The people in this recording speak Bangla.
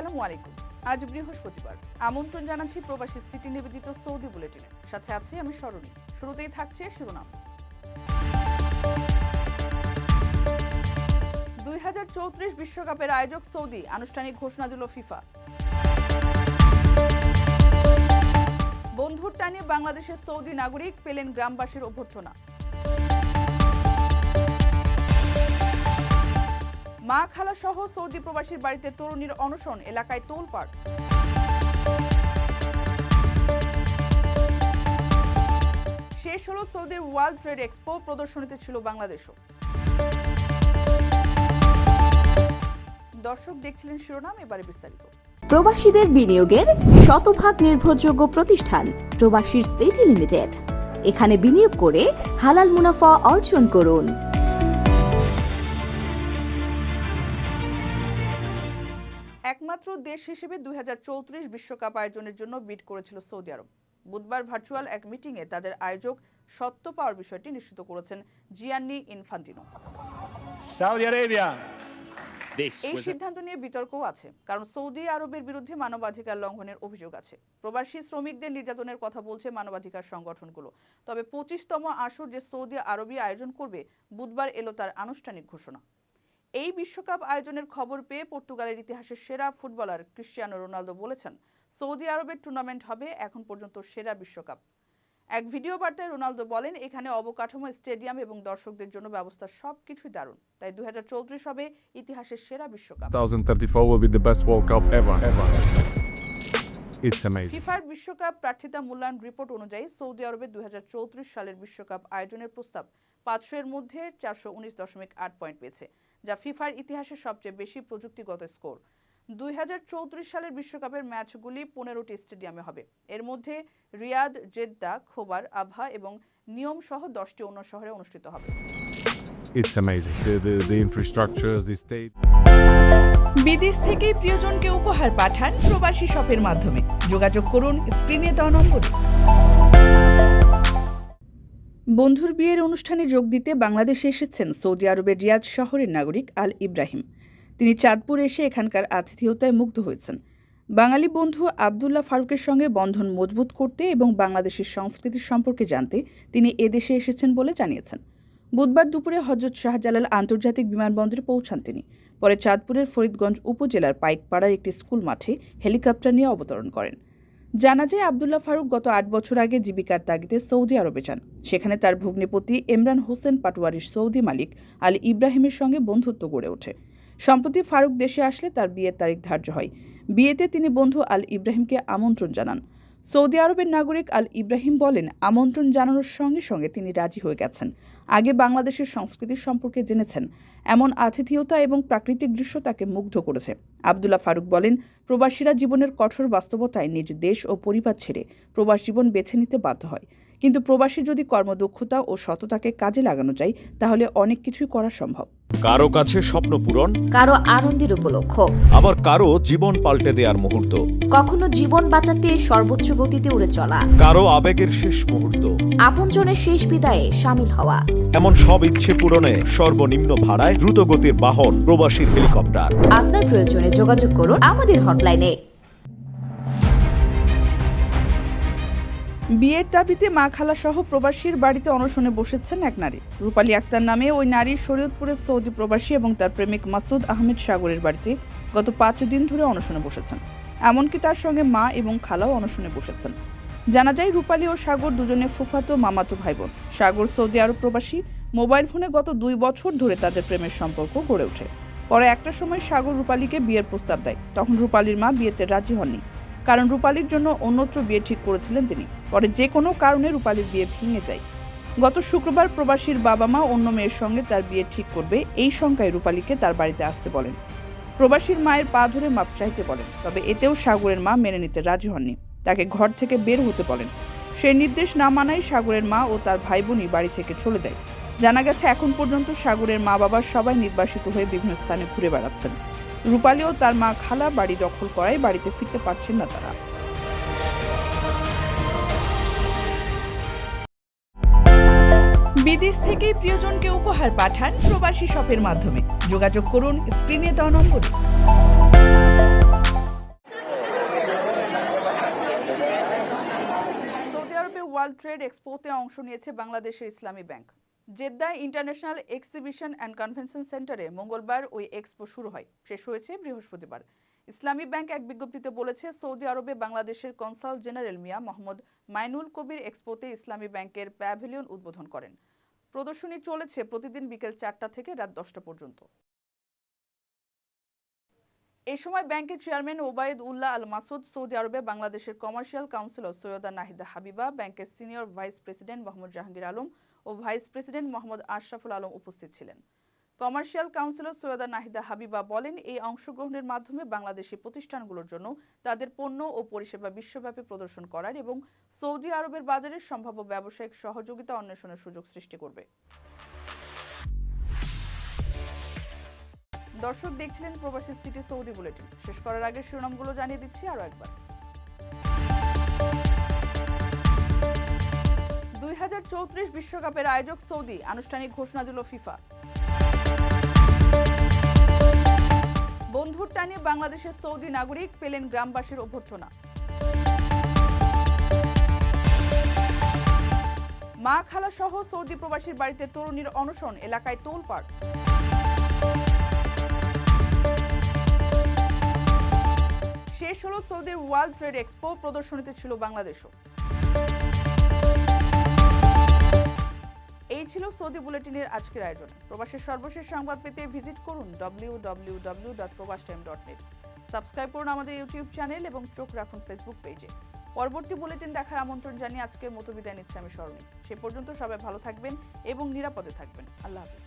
আসসালামু আলাইকুম। আজ বৃহস্পতিবার। আমন্ত্রণ জানাচ্ছি প্রবাসী সিটি নিবেদিত সৌদি বুলেটিনে। সাথে আছি আমি সরণী। শুরুতেই থাকছে শিরোনাম। 2034 বিশ্বকাপের আয়োজক সৌদি, আনুষ্ঠানিক ঘোষণা দিল ফিফা। বন্ধুর টানে বাংলাদেশের সৌদি নাগরিক পেলেন গ্রামবাসীর অভ্যর্থনা। মা খালা সহ সৌদি প্রবাসীর বাড়িতে তরুণীর অনশন, এলাকায় তোলপাড়। শেষ হলো সৌদির ওয়ার্ল্ড ট্রেড এক্সপো, প্রদর্শনীতে ছিল বাংলাদেশও। দর্শক দেখছিলেন শিরোনাম, এবারে বিস্তারিত। প্রবাসীদের বিনিয়োগের শতভাগ নির্ভরযোগ্য প্রতিষ্ঠান প্রবাসীর সিটি লিমিটেড। এখানে বিনিয়োগ করে হালাল মুনাফা অর্জন করুন। একমাত্র দেশ হিসেবে 2034 বিশ্বকাপ আয়োজনের জন্য বিড করেছিল সৌদি আরব। বুধবার ভার্চুয়াল এক মিটিংয়ে তাদের আয়োজক সত্য পাওয়ার বিষয়টি নিশ্চিত করেছেন জিয়ান্নি ইনফান্তিনো। সাউদি আরেবিয়া এই সিদ্ধান্ত নিয়ে বিতর্কও আছে, কারণ সৌদি আরবের বিরুদ্ধে মানবাধিকার লঙ্ঘনের অভিযোগ আছে। প্রবাসী শ্রমিকদের নির্যাতনের কথা বলছে মানবাধিকার সংগঠনগুলো। তবে 25তম আসর যে সৌদি আরবই আয়োজন করবে, বুধবার এলো তার আনুষ্ঠানিক ঘোষণা। এই বিশ্বকাপ আয়োজনের খবর পেয়ে পর্তুগালের ইতিহাসের সেরা ফুটবলার ক্রিশ্চিয়ানো রোনালদো বলেছেন, সৌদি আরবের টুর্নামেন্ট হবে এখন পর্যন্ত সেরা বিশ্বকাপ। এক ভিডিও বার্তায় রোনালদো বলেন, এখানে অবকাঠামো, স্টেডিয়াম এবং দর্শকদের জন্য ব্যবস্থা সবকিছুই দারুণ। তাই 2034 হবে ইতিহাসের সেরা বিশ্বকাপ। 2034 will be the best World Cup ever. It's amazing. ফিফার বিশ্বকাপ প্রার্থিতা মূল্যায়ন রিপোর্ট অনুযায়ী সৌদি আরবে 2034 সালের বিশ্বকাপ আয়োজনের প্রস্তাব 500 এর মধ্যে 419.8 পয়েন্ট পেয়েছে, যা ফিফার ইতিহাসে সবচেয়ে বেশি প্রযুক্তিগত স্কোর। 2034 সালের বিশ্বকাপের ম্যাচগুলি 15টি স্টেডিয়ামে হবে। এর মধ্যে রিয়াদ, জেদ্দা, খোবার, আবহা এবং নিয়ম সহ 10টি অন্য শহরে অনুষ্ঠিত হবে। It's amazing. The infrastructures, the state. বিদেশ থেকে প্রিয়জনকে উপহার পাঠান প্রবাসী শপের মাধ্যমে। যোগাযোগ করুন স্ক্রিনে দেওয়া নম্বরে। বন্ধুর বিয়ের অনুষ্ঠানে যোগ দিতে বাংলাদেশে এসেছেন সৌদি আরবের রিয়াদ শহরের নাগরিক আল ইব্রাহিম। তিনি চাঁদপুর এসে এখানকার আতিথেয়তায় মুগ্ধ হয়েছেন। বাঙালি বন্ধু আবদুল্লাহ ফারুকের সঙ্গে বন্ধন মজবুত করতে এবং বাংলাদেশের সংস্কৃতি সম্পর্কে জানতে তিনি এদেশে এসেছেন বলে জানিয়েছেন। বুধবার দুপুরে হযরত শাহজালাল আন্তর্জাতিক বিমানবন্দরে পৌঁছান তিনি। পরে চাঁদপুরের ফরিদগঞ্জ উপজেলার পাইকপাড়ার একটি স্কুল মাঠে হেলিকপ্টার নিয়ে অবতরণ করেন। জানা যায়, আবদুল্লাহ ফারুক গত 8 বছর আগে জীবিকার তাগিদে সৌদি আরবে যান। সেখানে তার ভগ্নিপতি ইমরান হোসেন পাটোয়ারির সৌদি মালিক আল ইব্রাহিমের সঙ্গে বন্ধুত্ব গড়ে ওঠে। সম্প্রতি ফারুক দেশে আসলে তার বিয়ের তারিখ ধার্য হয়। বিয়েতে তিনি বন্ধু আল ইব্রাহিমকে আমন্ত্রণ জানান। সৌদি আরবের নাগরিক আল ইব্রাহিম বলেন, আমন্ত্রণ জানানোর সঙ্গে সঙ্গে তিনি রাজি হয়ে গেছেন। আগে বাংলাদেশের সংস্কৃতি সম্পর্কে জেনেছেন। এমন আতিথেয়তা এবং প্রাকৃতিক দৃশ্য তাকে মুগ্ধ করেছে। আবদুল্লাহ ফারুক বলেন, প্রবাসীরা জীবনের কঠোর বাস্তবতায় নিজ দেশ ও পরিবার ছেড়ে প্রবাস জীবন বেছে নিতে বাধ্য হয়। কিন্তু প্রবাসী যদি কর্মদক্ষতা ও সততাকে কাজে লাগানো যায়, তাহলে অনেক কিছুই করা সম্ভব। কারো কাছে স্বপ্ন পূরণ, কারো আনন্দের উপলক্ষ, আবার কারো জীবন পাল্টে দেওয়ার মুহূর্ত, কখনো জীবন বাঁচাতে সর্বোচ্চ গতিতে উড়ে চলা, কারো আবেগের শেষ মুহূর্ত, আপনজনের শেষ বিদায়ে শামিল হওয়া। এমন সব ইচ্ছে পূরণে সর্বনিম্ন ভাড়ায় দ্রুতগতির বাহন প্রবাসীর হেলিকপ্টার। আপনার প্রয়োজনে যোগাযোগ করুন আমাদের হটলাইনে। বিয়ের দাবিতে মা খালা সহ প্রবাসীর বাড়িতে অনশনে বসেছেন এক নারী। রূপালী আক্তার নামে ওই নারী শরীয়তপুরের সৌদি প্রবাসী এবং তার প্রেমিক মাসুদ আহমেদ সাগরের বাড়িতে গত 5 দিন ধরে অনশনে বসেছেন। এমনকি তার সঙ্গে মা এবং খালাও অনশনে বসেছেন। জানা যায়, রূপালী ও সাগর দুজনে ফুফাতো মামাতো ভাই বোন। সাগর সৌদি আরব প্রবাসী। মোবাইল ফোনে গত 2 বছর ধরে তাদের প্রেমের সম্পর্ক গড়ে ওঠে। পরে একটা সময় সাগর রূপালীকে বিয়ের প্রস্তাব দেয়। তখন রূপালীর মা বিয়েতে রাজি হননি, কারণ রূপালীর জন্য অন্যত্র বিয়ে ঠিক করেছিলেন তিনি। পরে যে কোনো কারণে রূপালীর বিয়ে ভেঙে যায়। গত শুক্রবার প্রবাসীর বাবা মা অন্য মেয়ের সঙ্গে তার বিয়ে ঠিক করবে এই শঙ্কায় রূপালীকে তার বাড়িতে আসতে বলেন। প্রবাসীর মায়ের পা ধরে মাপ চাইতে বলেন, তবে এতেও সাগরের মা মেনে নিতে রাজি হননি। তাকে ঘর থেকে বের হতে বলেন। সেই নির্দেশ না মানায় সাগরের মা ও তার ভাই বোনই বাড়ি থেকে চলে যায়। জানা গেছে, এখন পর্যন্ত সাগরের মা বাবা সবাই নির্বাসিত হয়ে বিভিন্ন স্থানে ঘুরে বেড়াচ্ছেন। রূপালী ও তার মা খালা বাড়ি দখল করায় বাড়িতে ফিরতে পারছেন না তারা। বিদেশ থেকে প্রিয়জনকে উপহার পাঠান প্রবাসী শপের মাধ্যমে। যোগাযোগ করুন স্ক্রিনে দেওয়া নম্বরে। ওয়ার্ল্ড ট্রেড এক্সপোতে অংশ নিয়েছে বাংলাদেশের ইসলামী ব্যাংক। জেদ্দায় ইন্টারন্যাশনাল এক্সিবিশন অ্যান্ড কনভেনশন সেন্টারে মঙ্গলবার ওই এক্সপো শুরু হয়, শেষ হয়েছে বৃহস্পতিবার। ইসলামী ব্যাংক এক বিজ্ঞপ্তিতে বলেছে, সৌদি আরবে বাংলাদেশের কনসাল জেনারেল মিয়া মোহাম্মদ মাইনুল কবির এক্সপোতে ইসলামী ব্যাংকের প্যাভিলিয়ন উদ্বোধন করেন। প্রদর্শনী চলেছে প্রতিদিন বিকেল 4টা থেকে রাত 10টা পর্যন্ত। এ সময় ব্যাংকের চেয়ারম্যান ওবায়দ উল্লাহ আল মাসুদ, সৌদি আরবে বাংলাদেশের কমার্শিয়াল কাউন্সিলর সৈয়দা নাহিদা হাবিবা, ব্যাংকের senior vice president Mohammad Jahangir Alam ও ভাইস প্রেসিডেন্ট মোহাম্মদ আশরাফুল আলম উপস্থিত ছিলেন। কমার্শিয়াল কাউন্সিলর সৈয়দা নাহিদা হাবিবা বলেন, এই অংশগ্রহণের মাধ্যমে বাংলাদেশি প্রতিষ্ঠানগুলোর জন্য তাদের পণ্য ও পরিষেবা বিশ্বব্যাপী প্রদর্শন করার এবং সৌদি আরবের বাজারে সম্ভাব্য ব্যবসায়িক সহযোগিতা অন্বেষণের সুযোগ সৃষ্টি করবে। দর্শক দেখছিলেন প্রবাসী সিটি সৌদি বুলেটিন। শেষ করার আগে শিরোনামগুলো জানিয়ে দিচ্ছি আরও একবার। 2034 বিশ্বকাপের আয়োজক সৌদি, আনুষ্ঠানিক ঘোষণা দিল ফিফা। বন্ধুর টানে বাংলাদেশের সৌদি নাগরিক পেলেন গ্রামবাসীর অভ্যর্থনা। মা খালা সহ সৌদি প্রবাসীর বাড়িতে তরুণীর অনশন, এলাকায় তোলপাড়। শেষ হলো সৌদির ওয়ার্ল্ড ট্রেড এক্সপো, প্রদর্শনীতে ছিল বাংলাদেশও। এই ছিল সৌদি বুলেটিনের আজকের আয়োজন। প্রবাসের সর্বশেষ সংবাদ পেতে ভিজিট করুন www.probastime.net। সাবস্ক্রাইব করুন আমাদের ইউটিউব চ্যানেল এবং চোখ রাখুন ফেসবুক পেজে। পরবর্তী বুলেটিন দেখার আমন্ত্রণ জানিয়ে আজকের মতো বিদায় নিচ্ছি আমি স্মরণী। সে পর্যন্ত সবাই ভালো থাকবেন এবং নিরাপদে থাকবেন। আল্লাহ হাফেজ।